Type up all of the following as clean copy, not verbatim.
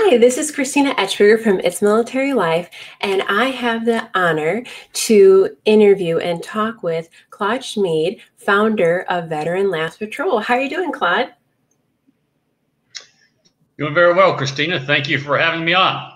Hi, this is Christina Etchberger from It's Military Life, and I have the honor to interview and talk with Claude Schmid, founder of Veteran Last Patrol. How are you doing, Claude? Doing very well, Christina. Thank you for having me on.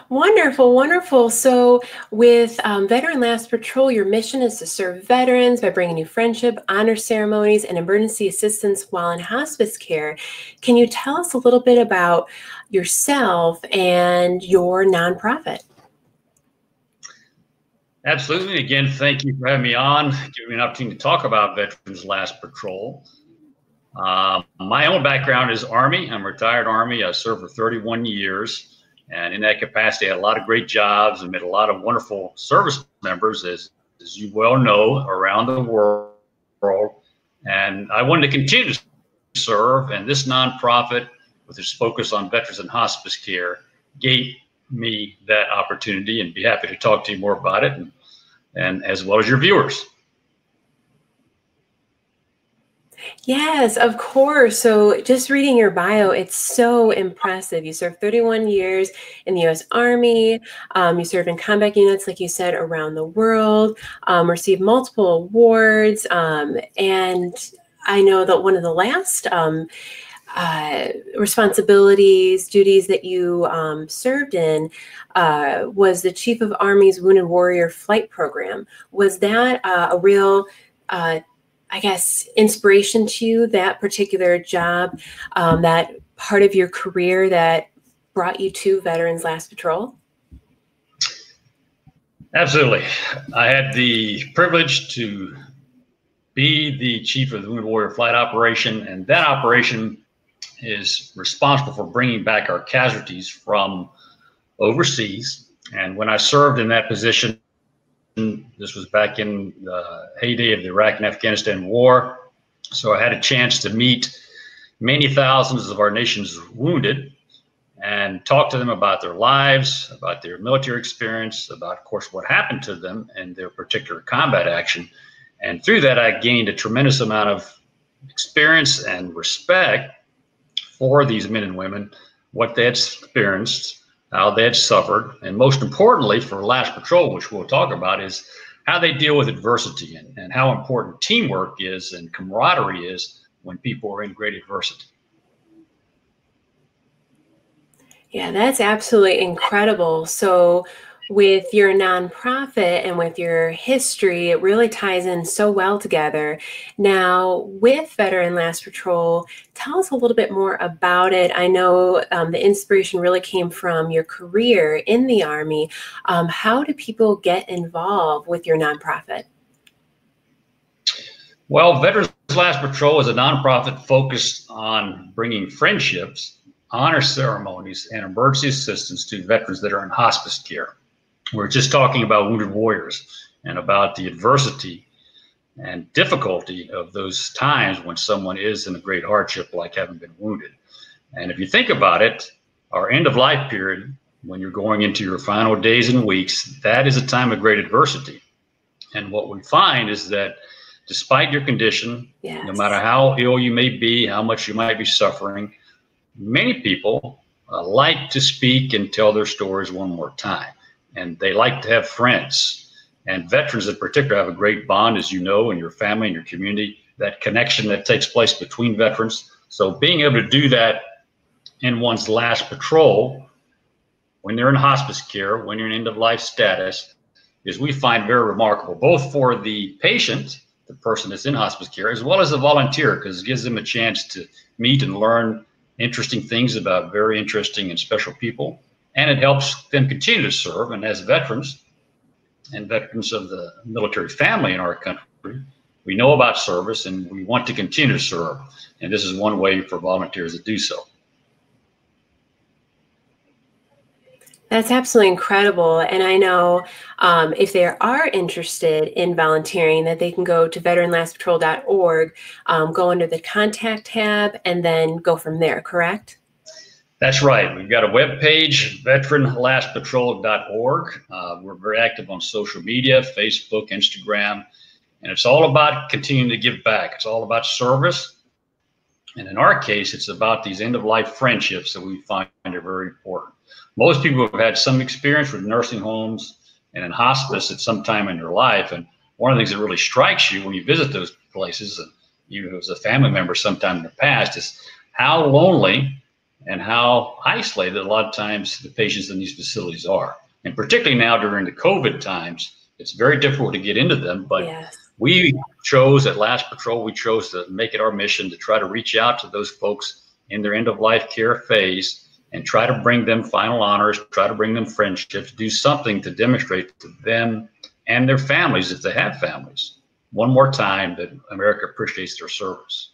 Wonderful, wonderful. So with Veteran Last Patrol, your mission is to serve veterans by bringing you friendship, honor ceremonies, and emergency assistance while in hospice care. Can you tell us a little bit about yourself and your nonprofit? Absolutely. Again, thank you for having me on, giving me an opportunity to talk about Veterans Last Patrol. My own background is Army. I'm a retired Army. I served for 31 years. And in that capacity, I had a lot of great jobs and met a lot of wonderful service members, as you well know, around the world. And I wanted to continue to serve. And this nonprofit, with its focus on veterans and hospice care, gave me that opportunity, and be happy to talk to you more about it, and as well as your viewers. Yes, of course. So just reading your bio, it's so impressive. You served 31 years in the U.S. Army. You served in combat units, like you said, around the world, received multiple awards. And I know that one of the last responsibilities, duties that you served in was the Chief of Army's Wounded Warrior Flight Program. Was that a real I guess, inspiration to you, that particular job, that part of your career that brought you to Veterans Last Patrol? Absolutely. I had the privilege to be the chief of the Wounded Warrior Flight Operation, and that operation is responsible for bringing back our casualties from overseas. And when I served in that position, this was back in the heyday of the Iraq and Afghanistan war. So I had a chance to meet many thousands of our nation's wounded and talk to them about their lives, about their military experience, about, of course, what happened to them and their particular combat action. And through that, I gained a tremendous amount of experience and respect for these men and women, what they had experienced, how they had suffered, and most importantly for Last Patrol, which we'll talk about, is how they deal with adversity, and how important teamwork is and camaraderie is when people are in great adversity. Yeah, that's absolutely incredible. So with your nonprofit and with your history, it really ties in so well together. Now, with Veteran Last Patrol, tell us a little bit more about it. I know the inspiration really came from your career in the Army. How do people get involved with your nonprofit? Well, Veterans Last Patrol is a nonprofit focused on bringing friendships, honor ceremonies, and emergency assistance to veterans that are in hospice care. We're just talking about wounded warriors and about the adversity and difficulty of those times when someone is in a great hardship, like having been wounded. And if you think about it, our end of life period, when you're going into your final days and weeks, that is a time of great adversity. And what we find is that despite your condition, no matter how ill you may be, how much you might be suffering, many people like to speak and tell their stories one more time. And they like to have friends. And veterans in particular have a great bond, as you know, in your family and your community, that connection that takes place between veterans. So being able to do that in one's last patrol, when they're in hospice care, when you're in end-of-life status, is we find very remarkable, both for the patient, the person that's in hospice care, as well as the volunteer, because it gives them a chance to meet and learn interesting things about very interesting and special people. And it helps them continue to serve. And as veterans and veterans of the military family in our country, we know about service and we want to continue to serve. And this is one way for volunteers to do so. That's absolutely incredible. And I know if they are interested in volunteering, that they can go to veteranlastpatrol.org, go under the contact tab, and then go from there, correct? That's right. We've got a webpage, veteranlastpatrol.org. We're very active on social media, Facebook, Instagram, and it's all about continuing to give back. It's all about service. And in our case, it's about these end-of-life friendships that we find are very important. Most people have had some experience with nursing homes and in hospice at some time in their life. And one of the things that really strikes you when you visit those places, and you as a family member sometime in the past, is how lonely and how isolated a lot of times the patients in these facilities are. And particularly now during the COVID times, it's very difficult to get into them. But Yes. we chose at Last Patrol, we chose to make it our mission to try to reach out to those folks in their end-of-life care phase and try to bring them final honors, try to bring them friendships, do something to demonstrate to them and their families, if they have families, one more time that America appreciates their service.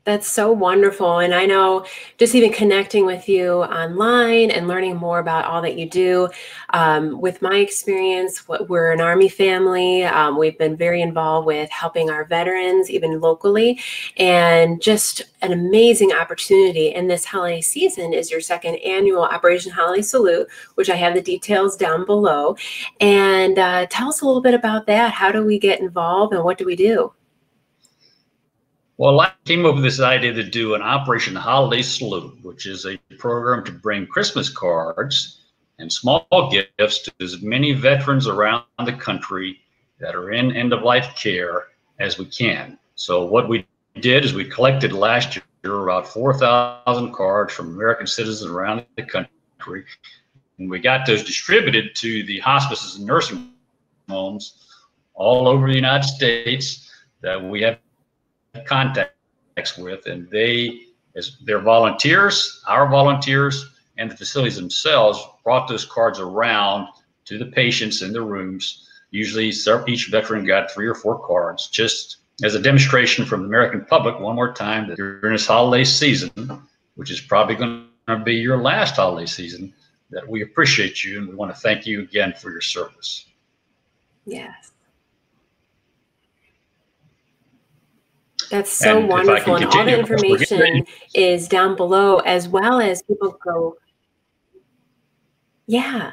That's so wonderful. And I know just even connecting with you online and learning more about all that you do, with my experience, we're an Army family. We've been very involved with helping our veterans, even locally, and just an amazing opportunity. And this holiday season is your second annual Operation Holiday Salute, which I have the details down below. And tell us a little bit about that. How do we get involved and what do we do? Well, I came up with this idea to do an Operation Holiday Salute, which is a program to bring Christmas cards and small gifts to as many veterans around the country that are in end-of-life care as we can. So what we did is we collected last year about 4,000 cards from American citizens around the country, and we got those distributed to the hospices and nursing homes all over the United States that we have contacts with, and they, as their volunteers, our volunteers, and the facilities themselves brought those cards around to the patients in the rooms. Usually each veteran got 3 or 4 cards, just as a demonstration from the American public one more time that during this holiday season, which is probably going to be your last holiday season, that we appreciate you and we want to thank you again for your service. Yes. That's so wonderful. And all the information is down below, as well as people go. Yeah.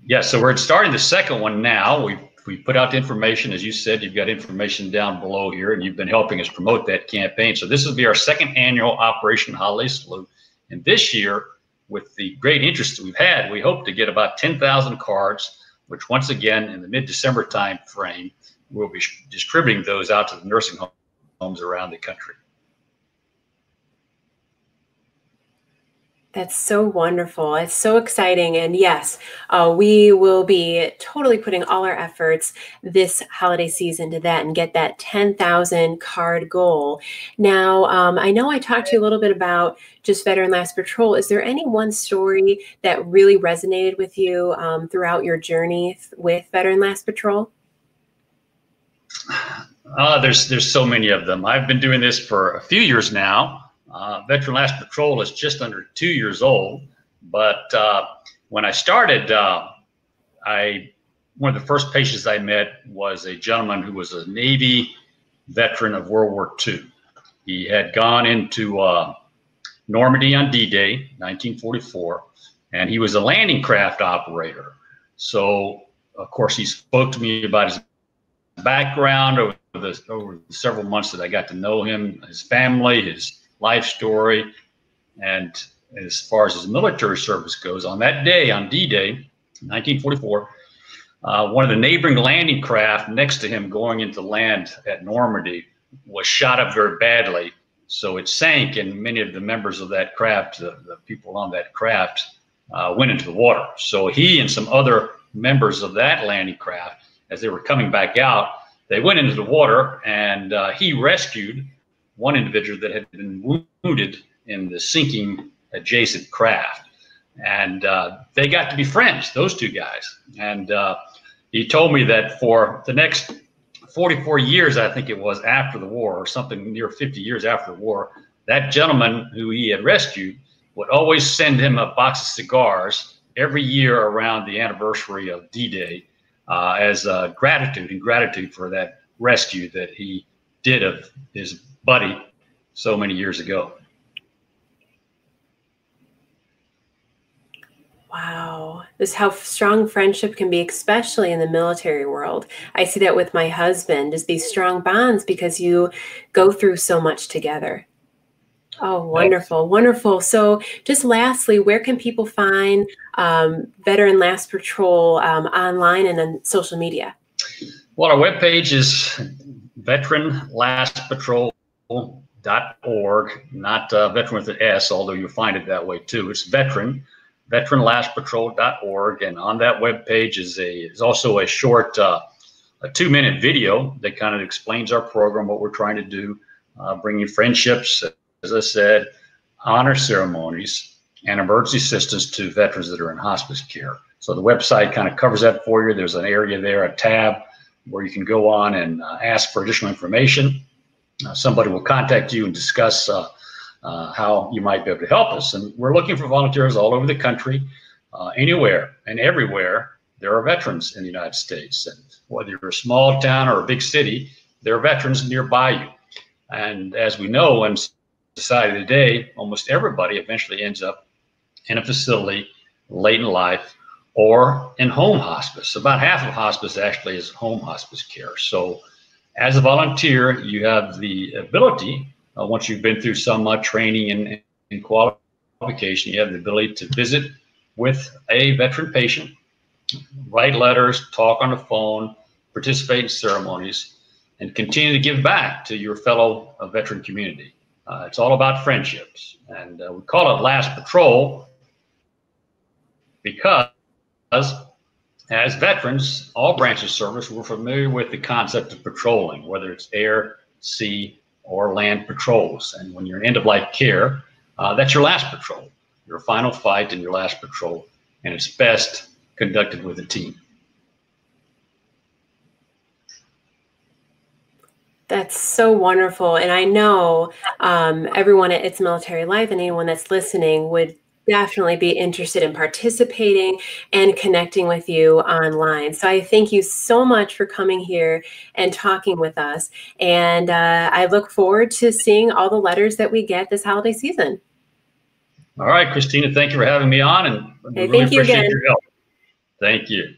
Yeah, so we're starting the second one now. We put out the information. As you said, you've got information down below here, and you've been helping us promote that campaign. So this will be our second annual Operation Holiday Salute. And this year, with the great interest that we've had, we hope to get about 10,000 cards, which once again, in the mid-December time frame, we'll be distributing those out to the nursing homes around the country. That's so wonderful. It's so exciting. And yes, we will be totally putting all our efforts this holiday season to that and get that 10,000 card goal. Now, I know I talked to you a little bit about just Veteran Last Patrol. Is there any one story that really resonated with you throughout your journey with Veteran Last Patrol? There's so many of them. I've been doing this for a few years now. Veteran Last Patrol is just under 2 years old, but when I started, one of the first patients I met was a gentleman who was a Navy veteran of World War II. He had gone into Normandy on D-Day, 1944, and he was a landing craft operator. So, of course, he spoke to me about his background over the several months that I got to know him, his family, his life story, and as far as his military service goes, on that day, on D-Day, 1944, one of the neighboring landing craft next to him going into land at Normandy was shot up very badly. So it sank, and many of the members of that craft, the people on that craft, went into the water. So he and some other members of that landing craft, as they were coming back out, they went into the water, and he rescued one individual that had been wounded in the sinking adjacent craft. And they got to be friends, those two guys. And he told me that for the next 44 years, I think it was, after the war, or something near 50 years after the war, that gentleman who he had rescued would always send him a box of cigars every year around the anniversary of D-Day as gratitude for that rescue that he did of his buddy so many years ago. Wow. This is how strong friendship can be, especially in the military world. I see that with my husband, is these strong bonds because you go through so much together. Oh, wonderful, wonderful. So just lastly, where can people find Veteran Last Patrol online and on social media? Well, our webpage is veteranlastpatrol.org, not veteran with an S, although you'll find it that way too. It's veteranlastpatrol.org, and on that webpage is also a short a 2-minute video that kind of explains our program, what we're trying to do, bringing friendships, as I said, honor ceremonies, and emergency assistance to veterans that are in hospice care. So the website kind of covers that for you. There's an area there, a tab, where you can go on and ask for additional information. Somebody will contact you and discuss how you might be able to help us. And we're looking for volunteers all over the country, anywhere and everywhere. There are veterans in the United States. And whether you're a small town or a big city, there are veterans nearby you. And as we know, in society today, almost everybody eventually ends up in a facility late in life or in home hospice. About half of hospice actually is home hospice care. So as a volunteer, you have the ability, once you've been through some training and qualification, you have the ability to visit with a veteran patient, write letters, talk on the phone, participate in ceremonies, and continue to give back to your fellow veteran community. It's all about friendships. And we call it Last Patrol because as veterans, all branches of service, we're familiar with the concept of patrolling, whether it's air, sea, or land patrols. And when you're in end-of-life care, that's your last patrol, your final fight and your last patrol. And it's best conducted with a team. That's so wonderful. And I know everyone at It's Military Life and anyone that's listening would definitely be interested in participating and connecting with you online. So I thank you so much for coming here and talking with us. And I look forward to seeing all the letters that we get this holiday season. All right, Christina, thank you for having me on, and we really appreciate your help. Thank you.